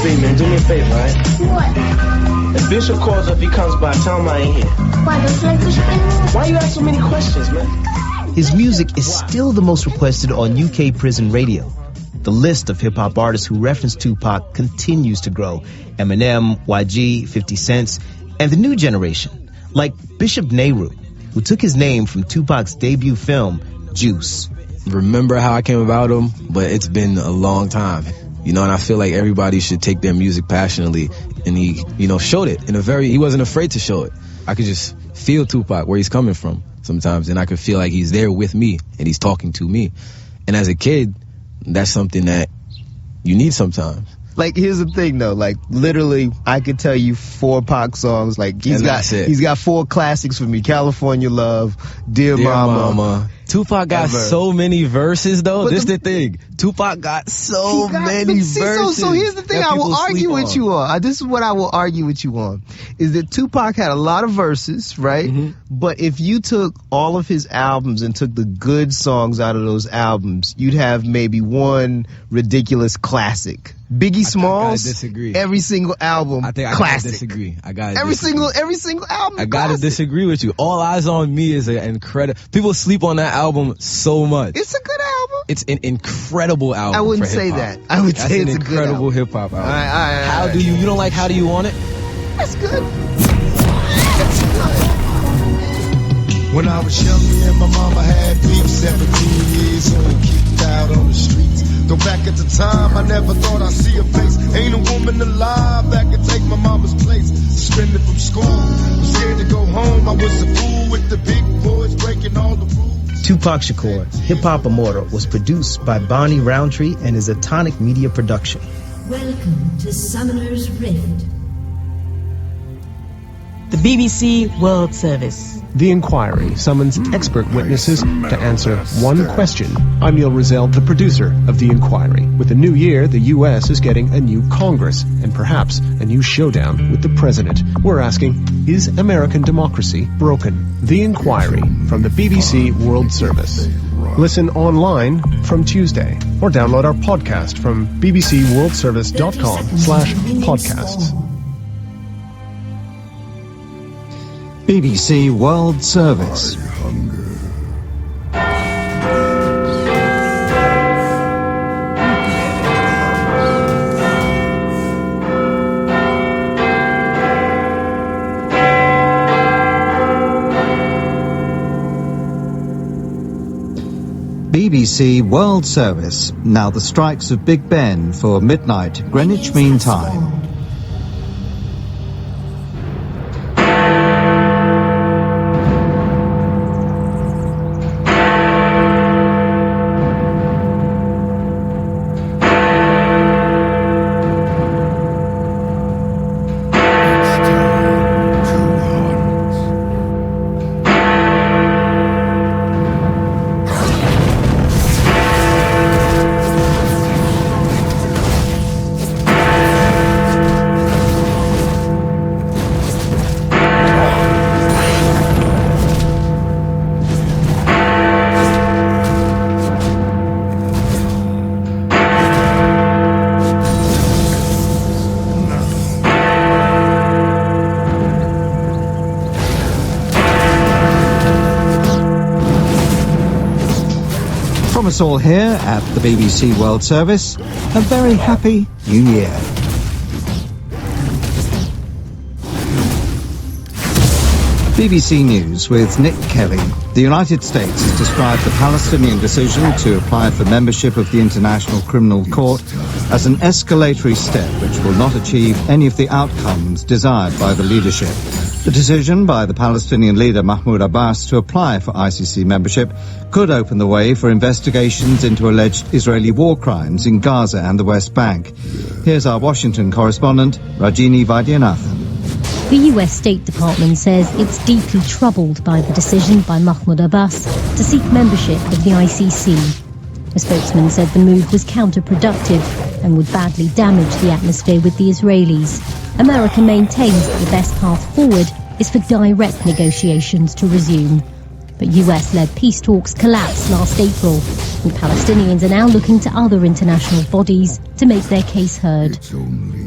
B, man, do me a favor, alright? What? If Bishop calls up, he comes by, tell him I ain't here. Why, don't you like Bishop anymore? Why you ask so many questions, man? His music is still the most requested on UK prison radio. The list of hip-hop artists who reference Tupac continues to grow. Eminem, YG, 50 Cent, and the new generation, like Bishop Nehru, who took his name from Tupac's debut film, Juice. Remember how I came about him, but it's been a long time. You know, and I feel like everybody should take their music passionately. And he, showed it he wasn't afraid to show it. I could just feel Tupac, where he's coming from sometimes, and I could feel like he's there with me and he's talking to me. And as a kid, that's something that you need sometimes. Like, here's the thing, though. Like, literally, I could tell you 4 Pac songs. Like, he's got 4 classics for me. California Love, Dear Mama. Tupac got so many verses, though. This is the thing. Tupac got so many verses. So here's the thing I will argue with you on. This is what I will argue with you on. Is that Tupac had a lot of verses, right? Mm-hmm. But if you took all of his albums and took the good songs out of those albums, you'd have maybe one ridiculous classic. Biggie Smalls, disagree. Every single album, I classic. Disagree. Every single album. I gotta disagree with you. All Eyes on Me is an incredible. People sleep on that album so much. It's a good album. It's an incredible album. I wouldn't say that. I would say it's a good album. That's an incredible hip hop album. All right. How do you don't like How Do You Want It? That's good. When I was young, me and my mama had beef, 17 years old, kicked out on the streets. Go back at the time, I never thought I'd see a face. Ain't a woman alive that could take my mama's place. Suspended from school, I'm scared to go home. I was a fool with the big boys breaking all the rules. Tupac Shakur, Hip Hop Immortal, was produced by Bonnie Roundtree and is a Tonic Media production. Welcome to Summoner's Rift. The BBC World Service. The Inquiry summons expert witnesses to answer one question. I'm Neil Rizal, the producer of The Inquiry. With the new year, the U.S. is getting a new Congress and perhaps a new showdown with the president. We're asking, is American democracy broken? The Inquiry from the BBC World Service. Listen online from Tuesday or download our podcast from bbcworldservice.com/podcasts. BBC World Service. BBC World Service. Now the strikes of Big Ben for midnight Greenwich Mean Time. From us all here at the BBC World Service, a very happy New Year. BBC News with Nick Kelly. The United States has described the Palestinian decision to apply for membership of the International Criminal Court as an escalatory step which will not achieve any of the outcomes desired by the leadership. The decision by the Palestinian leader Mahmoud Abbas to apply for ICC membership could open the way for investigations into alleged Israeli war crimes in Gaza and the West Bank. Here's our Washington correspondent, Rajini Vaidyanathan. The US State Department says it's deeply troubled by the decision by Mahmoud Abbas to seek membership of the ICC. A spokesman said the move was counterproductive and would badly damage the atmosphere with the Israelis. America maintains that the best path forward is for direct negotiations to resume. But US-led peace talks collapsed last April, and Palestinians are now looking to other international bodies to make their case heard.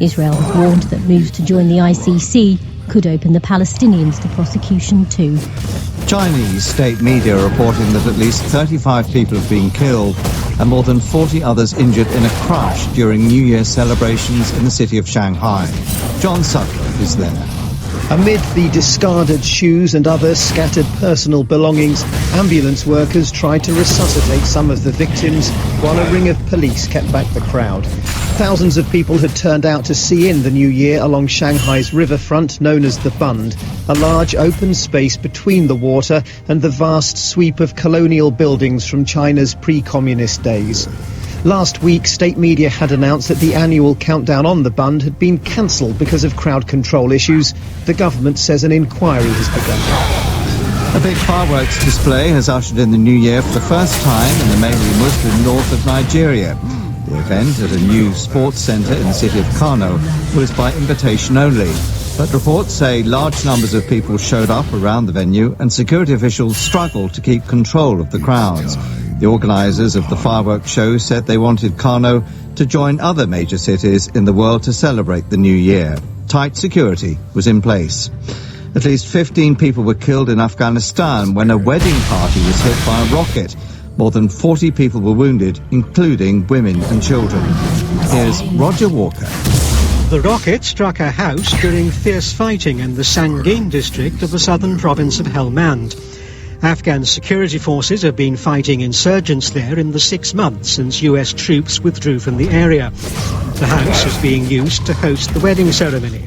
Israel has warned that moves to join the ICC could open the Palestinians to prosecution too. Chinese state media are reporting that at least 35 people have been killed and more than 40 others injured in a crash during New Year celebrations in the city of Shanghai. John Sutcliffe is there. Amid the discarded shoes and other scattered personal belongings, ambulance workers tried to resuscitate some of the victims while a ring of police kept back the crowd. Thousands of people had turned out to see in the new year along Shanghai's riverfront known as the Bund, a large open space between the water and the vast sweep of colonial buildings from China's pre-communist days. Last week, state media had announced that the annual countdown on the Bund had been cancelled because of crowd control issues. The government says an inquiry has begun. A big fireworks display has ushered in the new year for the first time in the mainly Muslim north of Nigeria. The event at a new sports centre in the city of Kano was by invitation only. But reports say large numbers of people showed up around the venue and security officials struggled to keep control of the crowds. The organisers of the fireworks show said they wanted Kano to join other major cities in the world to celebrate the new year. Tight security was in place. At least 15 people were killed in Afghanistan when a wedding party was hit by a rocket. More than 40 people were wounded, including women and children. Here's Roger Walker. The rocket struck a house during fierce fighting in the Sangin district of the southern province of Helmand. Afghan security forces have been fighting insurgents there in the 6 months since US troops withdrew from the area. The house is being used to host the wedding ceremony.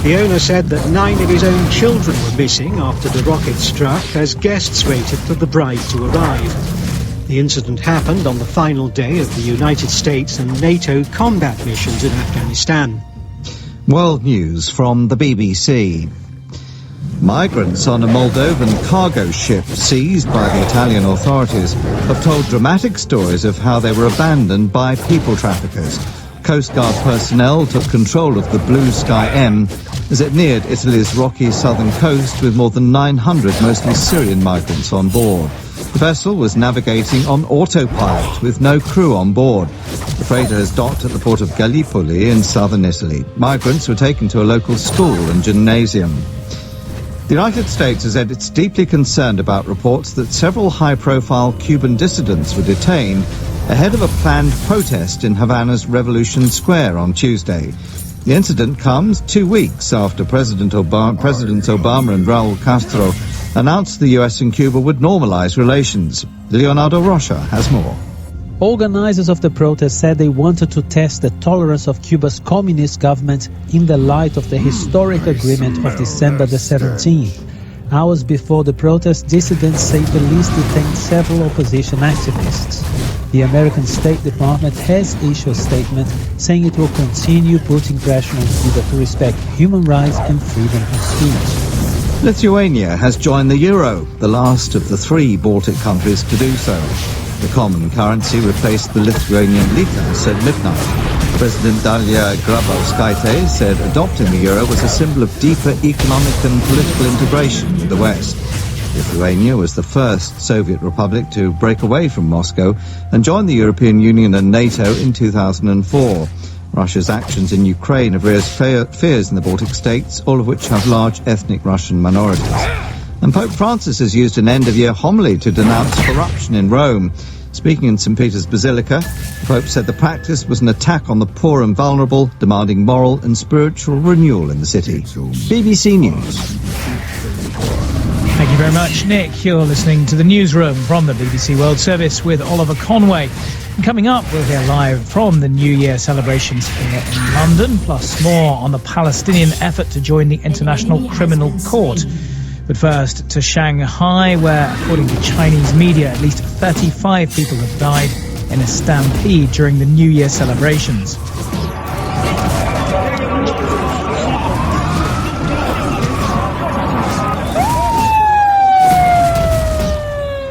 The owner said that 9 of his own children were missing after the rocket struck as guests waited for the bride to arrive. The incident happened on the final day of the United States and NATO combat missions in Afghanistan. World news from the BBC. Migrants on a Moldovan cargo ship seized by the Italian authorities have told dramatic stories of how they were abandoned by people traffickers. Coast Guard personnel took control of the Blue Sky M as it neared Italy's rocky southern coast with more than 900 mostly Syrian migrants on board. The vessel was navigating on autopilot with no crew on board. The freighter has docked at the port of Gallipoli in southern Italy. Migrants were taken to a local school and gymnasium. The United States has said it's deeply concerned about reports that several high-profile Cuban dissidents were detained ahead of a planned protest in Havana's Revolution Square on Tuesday. The incident comes 2 weeks after Presidents Obama and Raul Castro announced the US and Cuba would normalize relations. Leonardo Rocha has more. Organizers of the protest said they wanted to test the tolerance of Cuba's communist government in the light of the historic agreement of December the 17th. Hours before the protest, dissidents say police detained several opposition activists. The American State Department has issued a statement saying it will continue putting pressure on Cuba to respect human rights and freedom of speech. Lithuania has joined the euro, the last of the 3 Baltic countries to do so. The common currency replaced the Lithuanian litas at midnight. President Dalia Grybauskaitė said adopting the euro was a symbol of deeper economic and political integration with the West. Lithuania was the first Soviet republic to break away from Moscow and join the European Union and NATO in 2004. Russia's actions in Ukraine have raised fears in the Baltic states, all of which have large ethnic Russian minorities. And Pope Francis has used an end-of-year homily to denounce corruption in Rome. Speaking in St. Peter's Basilica, the Pope said the practice was an attack on the poor and vulnerable, demanding moral and spiritual renewal in the city. BBC News. Thank you very much, Nick. You're listening to the Newsroom from the BBC World Service with Oliver Conway. And coming up, we'll hear live from the New Year celebrations here in London, plus more on the Palestinian effort to join the International Criminal Court. But first to Shanghai, where, according to Chinese media, at least 35 people have died in a stampede during the New Year celebrations.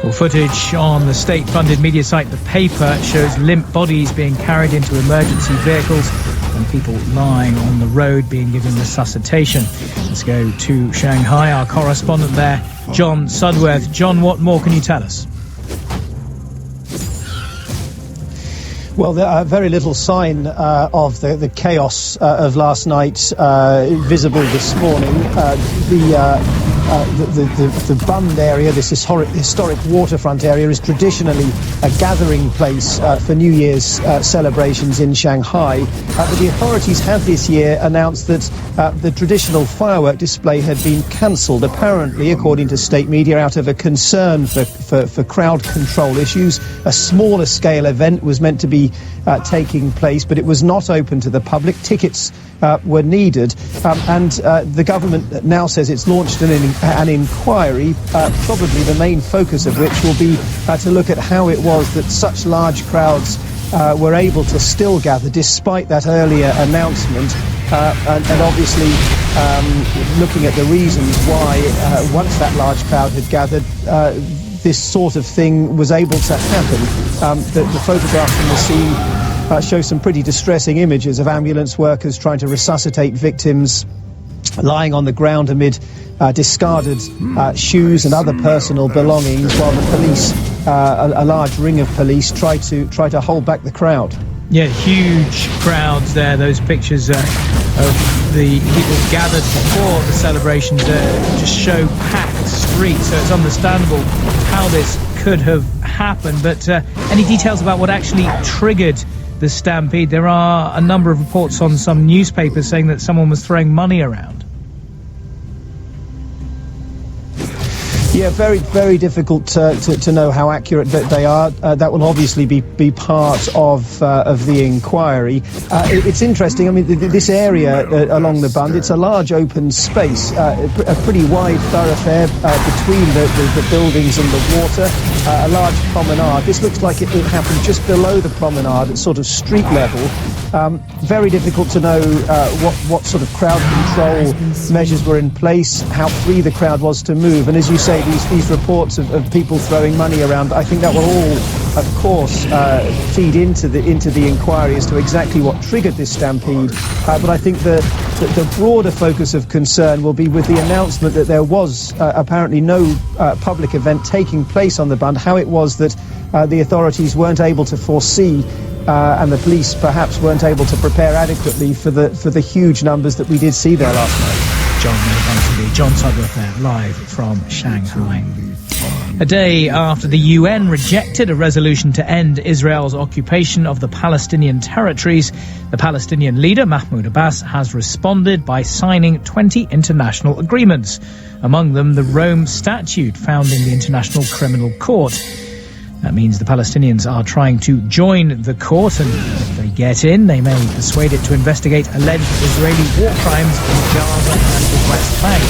Well, footage on the state-funded media site The Paper shows limp bodies being carried into emergency vehicles and and people lying on the road being given resuscitation. Let's go to Shanghai, our correspondent there, John Sudworth. John, what more can you tell us? Well, there are very little sign of the chaos of last night visible this morning. The Bund area, this historic waterfront area, is traditionally a gathering place for New Year's celebrations in Shanghai. But the authorities have this year announced that the traditional firework display had been cancelled, apparently, according to state media, out of a concern for crowd control issues. A smaller scale event was meant to be taking place, but it was not open to the public. Tickets were needed, and the government now says it's launched an inquiry, probably the main focus of which will be to look at how it was that such large crowds were able to still gather despite that earlier announcement, and obviously looking at the reasons why once that large crowd had gathered, this sort of thing was able to happen. The photographs from the scene show some pretty distressing images of ambulance workers trying to resuscitate victims lying on the ground amid discarded shoes and other personal belongings, while the police, a large ring of police, try to hold back the crowd. Yeah, huge crowds there. Those pictures of the people gathered before the celebrations just show packed streets, so it's understandable how this could have happened. But any details about what actually triggered the stampede? There are a number of reports on some newspapers saying that someone was throwing money around. Yeah, very, very difficult to know how accurate they are. That will obviously be part of the inquiry. It's interesting. I mean, this area along the Bund, it's a large open space, a pretty wide thoroughfare between the buildings and the water, a large promenade. This looks like it happened just below the promenade at sort of street level. Very difficult to know what sort of crowd control measures were in place, how free the crowd was to move. And as you say, these reports of people throwing money around, I think that will all, of course, feed into the inquiry as to exactly what triggered this stampede. But I think the broader focus of concern will be with the announcement that there was apparently no public event taking place on the Bund, how it was that the authorities weren't able to foresee and the police perhaps weren't able to prepare adequately for the huge numbers that we did see there last night. John Sudworth there, live from Shanghai. A day after the UN rejected a resolution to end Israel's occupation of the Palestinian territories, the Palestinian leader, Mahmoud Abbas, has responded by signing 20 international agreements, among them the Rome Statute founding the International Criminal Court. That means the Palestinians are trying to join the court, and if they get in, they may persuade it to investigate alleged Israeli war crimes in Gaza and the West Bank.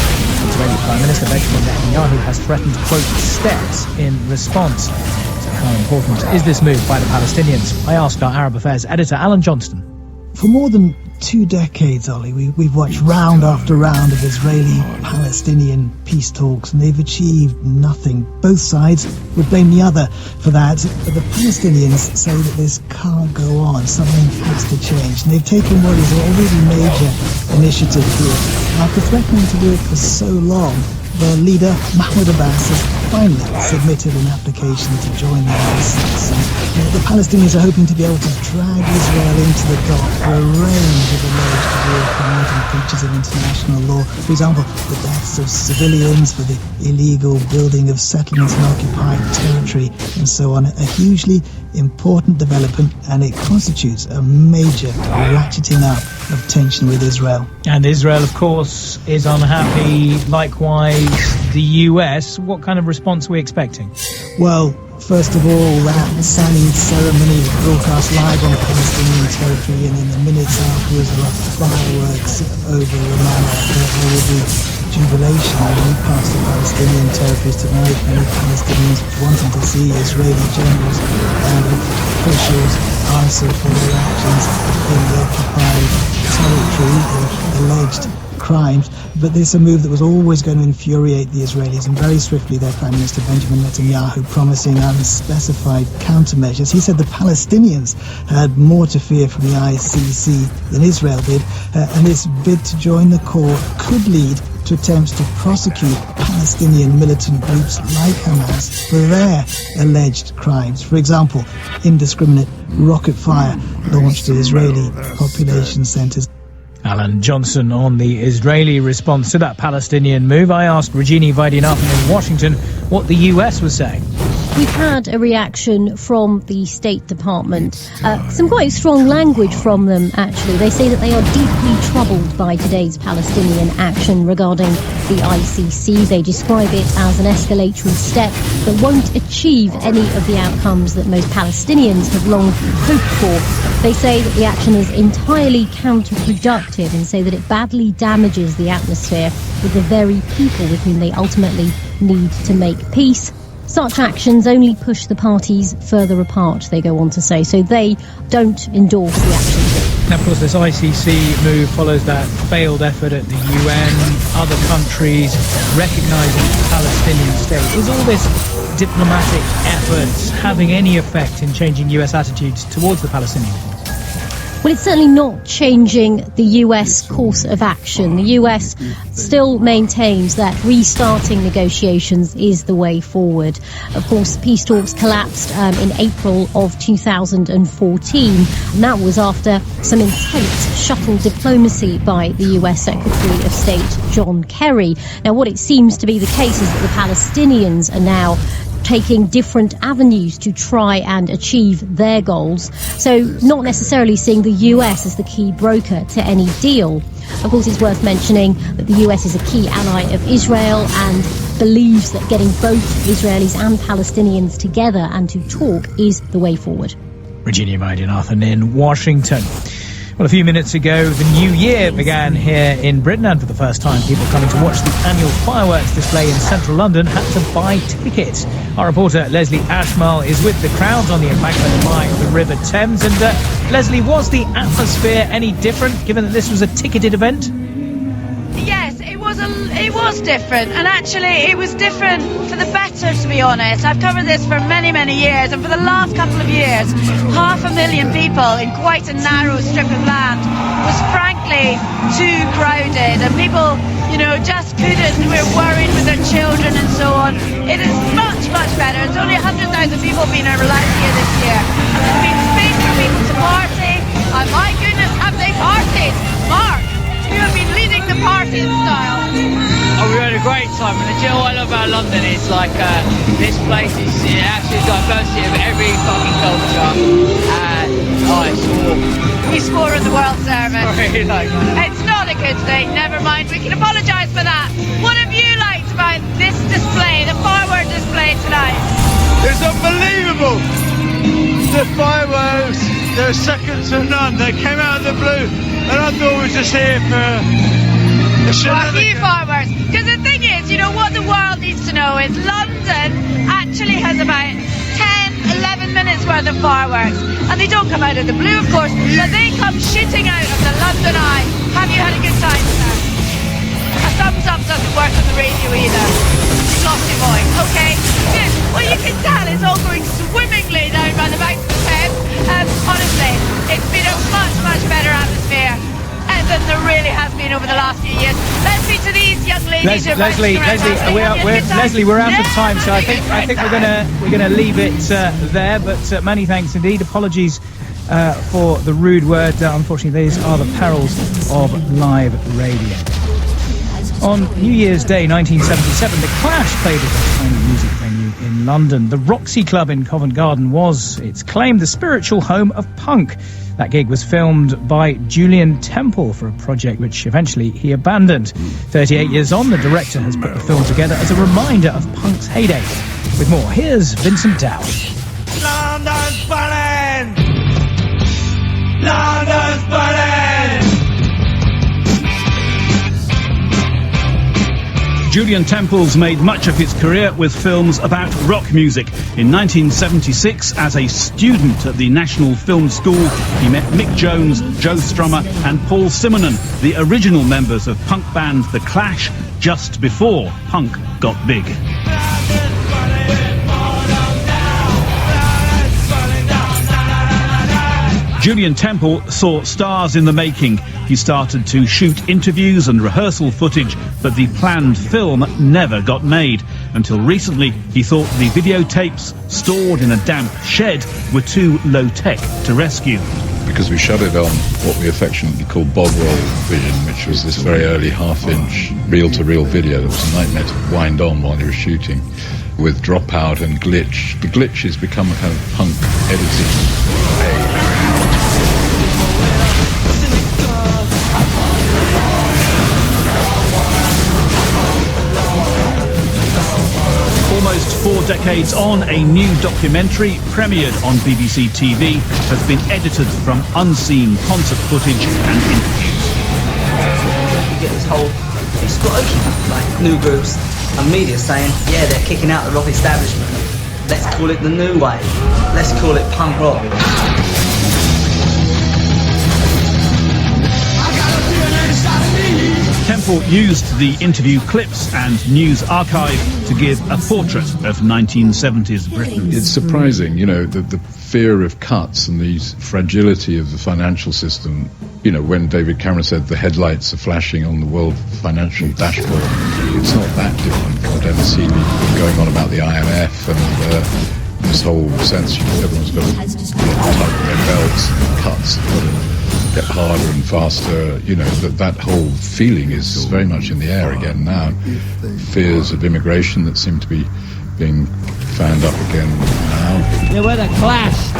Israeli Prime Minister Benjamin Netanyahu has threatened, quote, steps in response. So how important is this move by the Palestinians? I asked our Arab Affairs editor, Alan Johnston. For more than 2 decades, Ollie, we've watched round after round of Israeli-Palestinian peace talks, and they've achieved nothing. Both sides would blame the other for that, but the Palestinians say that this can't go on. Something has to change, and they've taken what is already a major initiative here. After threatening to do it for so long, their leader, Mahmoud Abbas, has finally submitted an application to join the ICC. The Palestinians are hoping to be able to drag Israel into the dock for a range of alleged war-promoting breaches of international law. For example, the deaths of civilians, for the illegal building of settlements in occupied territory, and so on. A hugely important development, and it constitutes a major ratcheting up of tension with Israel. And Israel, of course, is unhappy. Likewise, the US. What kind of response are we expecting? Well, first of all, that signing ceremony was broadcast live on Palestinian territory, and in the minutes afterwards there were fireworks over Ramallah. There will be jubilation in many parts of Palestinian territories tonight. Many Palestinians wanting to see Israeli generals and officials answer for their actions in the occupied territory. The alleged crimes, but this is a move that was always going to infuriate the Israelis, and very swiftly their Prime Minister Benjamin Netanyahu promising unspecified countermeasures. He said the Palestinians had more to fear from the ICC than Israel did, and this bid to join the court could lead to attempts to prosecute Palestinian militant groups like Hamas for their alleged crimes. For example, indiscriminate rocket fire launched at Israeli population centres. Alan Johnson on the Israeli response to that Palestinian move. I asked Regina Vaidyanathan in Washington what the US was saying. We've had a reaction from the State Department. Some quite strong language from them, actually. They say that they are deeply troubled by today's Palestinian action regarding the ICC. They describe it as an escalatory step that won't achieve any of the outcomes that most Palestinians have long hoped for. They say that the action is entirely counterproductive and say that it badly damages the atmosphere with the very people with whom they ultimately need to make peace. Such actions only push the parties further apart, they go on to say, so they don't endorse the action. Now, of course, this ICC move follows that failed effort at the UN, other countries recognising the Palestinian state. Is all this diplomatic efforts having any effect in changing US attitudes towards the Palestinians? Well, it's certainly not changing the US course of action. The US still maintains that restarting negotiations is the way forward. Of course, peace talks collapsed in April of 2014, and that was after some intense shuttle diplomacy by the US Secretary of State John Kerry. Now, what it seems to be the case is that the Palestinians are now taking different avenues to try and achieve their goals. So not necessarily seeing the US as the key broker to any deal. Of course, it's worth mentioning that the US is a key ally of Israel and believes that getting both Israelis and Palestinians together and to talk is the way forward. Regina Vaidyanathan in Washington. Well, a few minutes ago, the new year began here in Britain, and for the first time, people coming to watch the annual fireworks display in central London had to buy tickets. Our reporter, Leslie Ashmole, is with the crowds on the embankment by the River Thames. And Leslie, was the atmosphere any different, given that this was a ticketed event? Yes, it was different, and actually it was different for the better, to be honest. I've covered this for many, many years, and for the last couple of years, 500,000 people in quite a narrow strip of land was frankly too crowded, and people, just couldn't. We were worried with their children and so on. It is much, much better. It's only 100,000 people being allowed here this year, and there's been space for people to party, and my goodness, have they partied? Mark, you have been leading the party in style. Oh, we had a great time, and you know what I love about London is this place is actually diversity of every fucking culture, and it's all. We score in the World Service. Really like that. It's not a good thing, never mind, we can apologise for that. What have you liked about this display, the firework display tonight? It's unbelievable! The fireworks, they're second to none. They came out of the blue, and I thought we were just here for a few fireworks. Because the thing is, what the world needs to know is London actually has about 10-11 minutes worth of fireworks, and they don't come out of the blue, of course, but they come shooting out of the London Eye. Have you had a good time, sir? A thumbs up doesn't work on the radio either. You've lost your voice. Okay, good. Well, you can tell it's all going swimmingly down by the banks of the Thames. Honestly, it's been a much, much better atmosphere than there really has been over the last few years. Let's speak to these young ladies. Leslie, we're out of time, so I think we're gonna leave it there. But many thanks indeed. Apologies for the rude word. Unfortunately, these are the perils of live radio. On New Year's Day 1977, The Clash played at a tiny music venue in London. The Roxy Club in Covent Garden was, it's claimed, the spiritual home of punk. That gig was filmed by Julian Temple for a project which eventually he abandoned. 38 years on, the director has put the film together as a reminder of punk's heyday. With more, here's Vincent Dowd. London's burning! London's burning! Julian Temple's made much of his career with films about rock music. In 1976, as a student at the National Film School, he met Mick Jones, Joe Strummer and Paul Simonon, the original members of punk band The Clash, just before punk got big. Julian Temple saw stars in the making. He started to shoot interviews and rehearsal footage, but the planned film never got made. Until recently, he thought the videotapes, stored in a damp shed, were too low-tech to rescue. Because we shot it on what we affectionately call bog roll vision, which was this very early half-inch reel-to-reel video that was a nightmare to wind on while you were shooting, with dropout and glitch. The glitch has become a kind of punk editing aid. Almost 4 decades on, a new documentary premiered on BBC TV has been edited from unseen concert footage and interviews. You get this whole explosion, like new groups and media saying, yeah, they're kicking out the rock establishment. Let's call it the new wave. Let's call it punk rock. Temple used the interview clips and news archive to give a portrait of 1970s Britain. It's surprising, you know, the fear of cuts and the fragility of the financial system. You know, when David Cameron said the headlights are flashing on the world financial dashboard, it's not that different. God, ever seen going on about the IMF and this whole sense, you know, everyone's got to tighten their belts and cuts. Get harder and faster, you know, that whole feeling is very much in the air again now. Fears of immigration that seem to be being fanned up again now. Yeah, we're the Clash.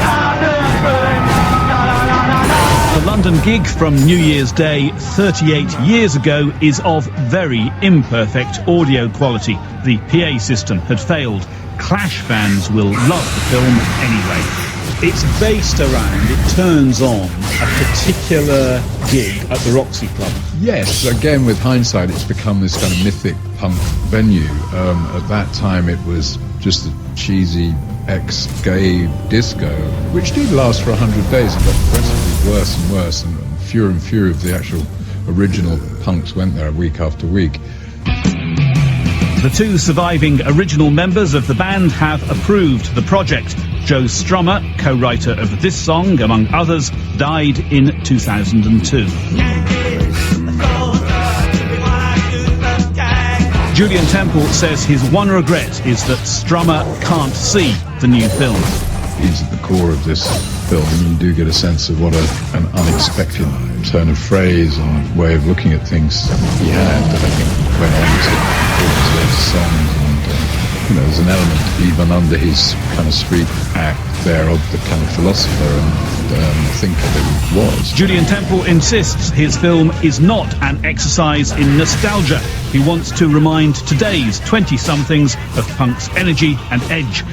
The London gig from New Year's Day 38 years ago is of very imperfect audio quality. The PA system had failed. Clash fans will love the film anyway. It's based around, it turns on a particular gig at the Roxy Club. Yes, again with hindsight it's become this kind of mythic punk venue. At that time it was just a cheesy ex-gay disco, which did last for 100 days and got progressively worse and worse, and fewer of the actual original punks went there week after week. The 2 surviving original members of the band have approved the project. Joe Strummer, co-writer of this song, among others, died in 2002. Julian Temple says his one regret is that Strummer can't see the new film. He's at the core of this film, and you do get a sense of what an unexpected turn of phrase and way of looking at things he had that I think went on to all his later songs. You know, there's an element, even under his kind of street act there, of the kind of philosopher and thinker that he was. Julian Temple insists his film is not an exercise in nostalgia. He wants to remind today's 20-somethings of punk's energy and edge.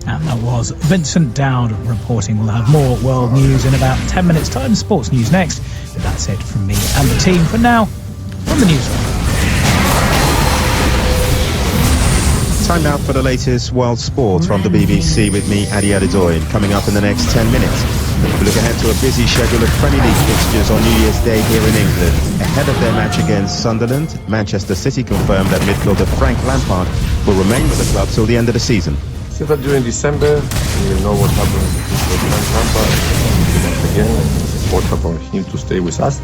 And that was Vincent Dowd reporting. We'll have more world news in about 10 minutes' time. Sports news next. But that's it from me and the team for now. From the newsroom. Time now for the latest world sport from the BBC with me, Adi Adedoyin. Coming up in the next 10 minutes, we look ahead to a busy schedule of Premier League fixtures on New Year's Day here in England. Ahead of their match against Sunderland, Manchester City confirmed that midfielder Frank Lampard will remain with the club till the end of the season. So that during December, we will know what happens with Frank Lampard. Once again, it's important for him to stay with us.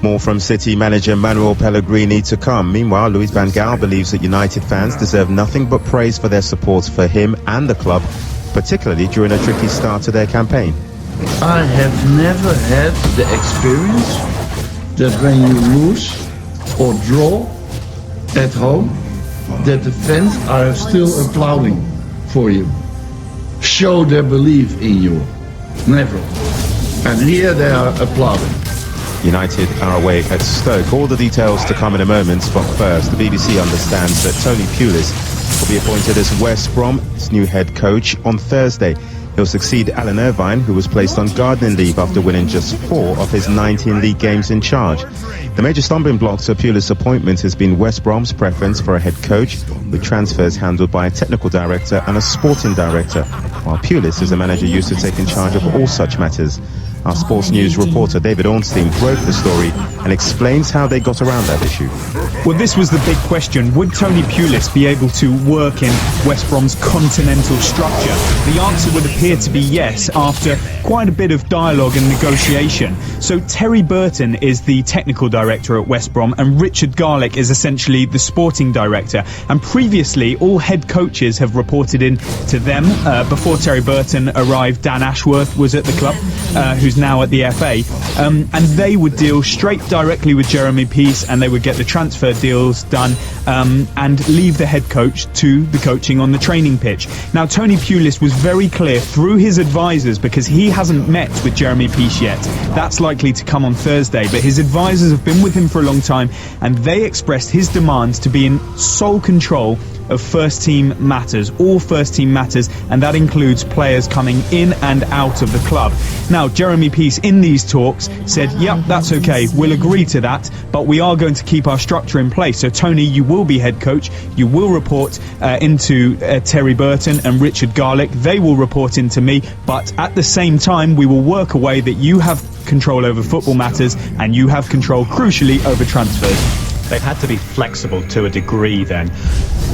More from City manager Manuel Pellegrini to come. Meanwhile, Louis van Gaal believes that United fans deserve nothing but praise for their support for him and the club, particularly during a tricky start to their campaign. I have never had the experience that when you lose or draw at home, that the fans are still applauding for you. Show their belief in you. Never. And here they are applauding. United are away at Stoke. All the details to come in a moment, but first, the BBC understands that Tony Pulis will be appointed as West Brom's new head coach on Thursday. He'll succeed Alan Irvine, who was placed on gardening leave after winning just 4 of his 19 league games in charge. The major stumbling block to Pulis' appointment has been West Brom's preference for a head coach, with transfers handled by a technical director and a sporting director, while Pulis is a manager used to taking charge of all such matters. Our sports news reporter David Ornstein broke the story and explains how they got around that issue. Well, this was the big question. Would Tony Pulis be able to work in West Brom's continental structure? The answer would appear to be yes, after quite a bit of dialogue and negotiation. So Terry Burton is the technical director at West Brom, and Richard Garlick is essentially the sporting director. And previously, all head coaches have reported in to them. Before Terry Burton arrived, Dan Ashworth was at the club, who's now at the FA, and they would deal straight directly with Jeremy Peace, and they would get the transfer deals done and leave the head coach to the coaching on the training pitch. Now, Tony Pulis was very clear through his advisors, because he hasn't met with Jeremy Peace yet. That's likely to come on Thursday, but his advisors have been with him for a long time, and they expressed his demands to be in sole control of first team matters, all first team matters, and that includes players coming in and out of the club. Now, Jeremy Peace in these talks said, yep, that's okay, we'll agree to that, but we are going to keep our structure in place. So Tony, you will be head coach, you will report into Terry Burton and Richard Garlick, they will report into me, but at the same time we will work a way that you have control over football matters and you have control, crucially, over transfers. They've had to be flexible to a degree then.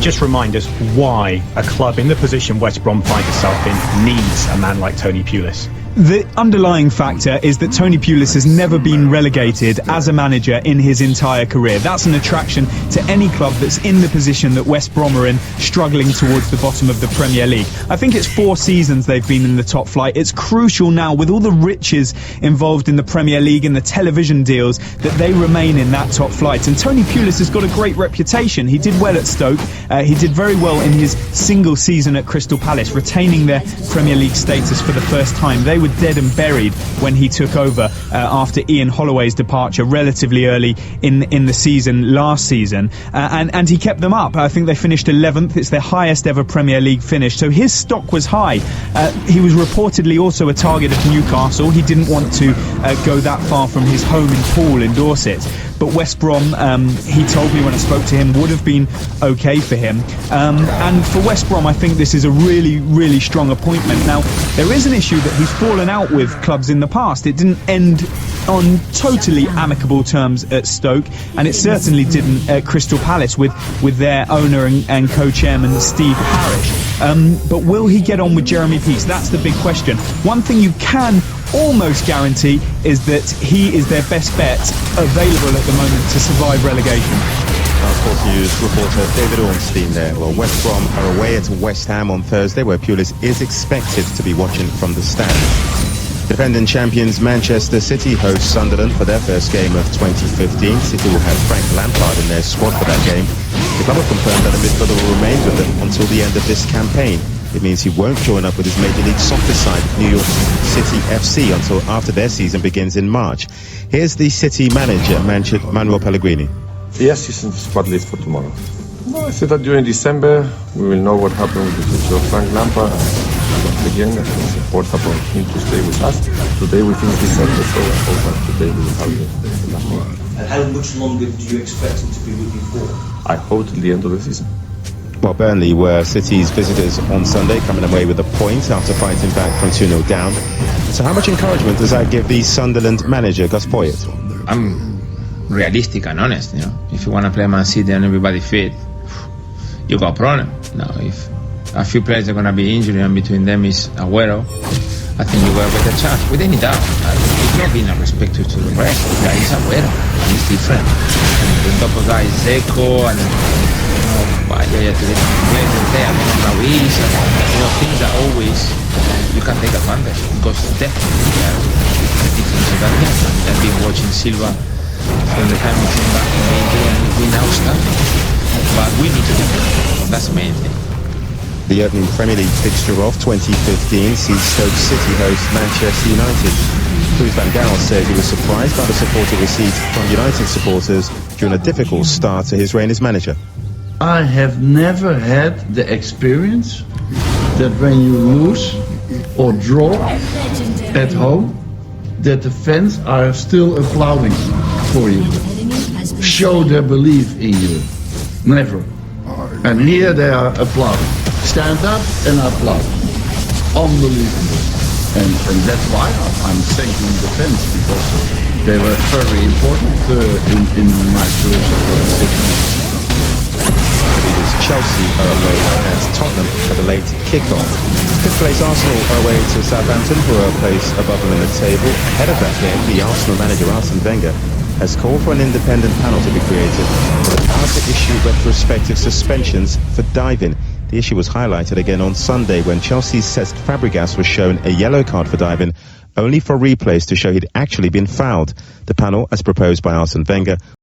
Just remind us why a club in the position West Brom finds itself in needs a man like Tony Pulis. The underlying factor is that Tony Pulis has never been relegated as a manager in his entire career. That's an attraction to any club that's in the position that West Brom are in, struggling towards the bottom of the Premier League. I think it's 4 seasons they've been in the top flight. It's crucial now, with all the riches involved in the Premier League and the television deals, that they remain in that top flight. And Tony Pulis has got a great reputation. He did well at Stoke. He did very well in his single season at Crystal Palace, retaining their Premier League status for the first time. They were dead and buried when he took over after Ian Holloway's departure relatively early in the season last season, and he kept them up. I think they finished 11th. It's their highest ever Premier League finish, so his stock was high. He was reportedly also a target of Newcastle. He didn't want to go that far from his home in Poole in Dorset, but West Brom, he told me when I spoke to him, would have been okay for him. And for West Brom, I think this is a really, really strong appointment. Now, there is an issue that he's fallen out with clubs in the past. It didn't end on totally amicable terms at Stoke, and it certainly didn't at Crystal Palace with their owner and co-chairman Steve Parish. But will he get on with Jeremy Peace? That's the big question. One thing you can almost guarantee is that he is their best bet available at the moment to survive relegation. Our Sports News reporter David Ornstein there. Well, West Brom are away at West Ham on Thursday, where Pulis is expected to be watching from the stands. Defending champions Manchester City host Sunderland for their first game of 2015. City will have Frank Lampard in their squad for that game. The club have confirmed that the midfielder will remain with them until the end of this campaign. It means he won't join up with his Major League Soccer side, New York City FC, until after their season begins in March. Here's the City manager, Manuel Pellegrini. Yes, he's in the squad list for tomorrow. Well, I said that during December we will know what happened with the future of Frank Lampard. Once again, it's important for him to stay with us. Today we finish December, so I hope that today we will have the last one. And how much longer do you expect him to be with you for? I hope till the end of the season. Well, Burnley were City's visitors on Sunday, coming away with a point after fighting back from 2-0 down. So how much encouragement does that give the Sunderland manager, Gus Poyet? I'm realistic and honest, you know. If you want to play Man City and everybody fit, you got a problem. Now, if a few players are going to be injured and between them is Aguero, I think you got a better chance, with any doubt. It's not being a respect to the rest. The guy is Aguero, and he's different. And the top of guy is Zeko, and things that always you can take advantage, because definitely there are difference in that game. I've been watching Silva from the time we came back in the injury, and we now start. But we need to do that. That's the main thing. The opening Premier League fixture of 2015 sees Stoke City host Manchester United. Louis van Gaal said he was surprised by the support he received from United supporters during a difficult start to his reign as manager. I have never had the experience that when you lose or draw at home, that the fans are still applauding for you. Show their belief in you. Never. And here they are applauding. Stand up and applaud. Unbelievable. And that's why I'm thanking the fans, because they were very important in my first 6 months. It is Chelsea are away and Tottenham at a late kick-off. Fifth place Arsenal are away to Southampton, who are a place above them in the table. Ahead of that game, the Arsenal manager Arsene Wenger has called for an independent panel to be created for the power to issue retrospective suspensions for diving. The issue was highlighted again on Sunday when Chelsea's Cesc Fabregas was shown a yellow card for diving, only for replays to show he'd actually been fouled. The panel, as proposed by Arsene Wenger,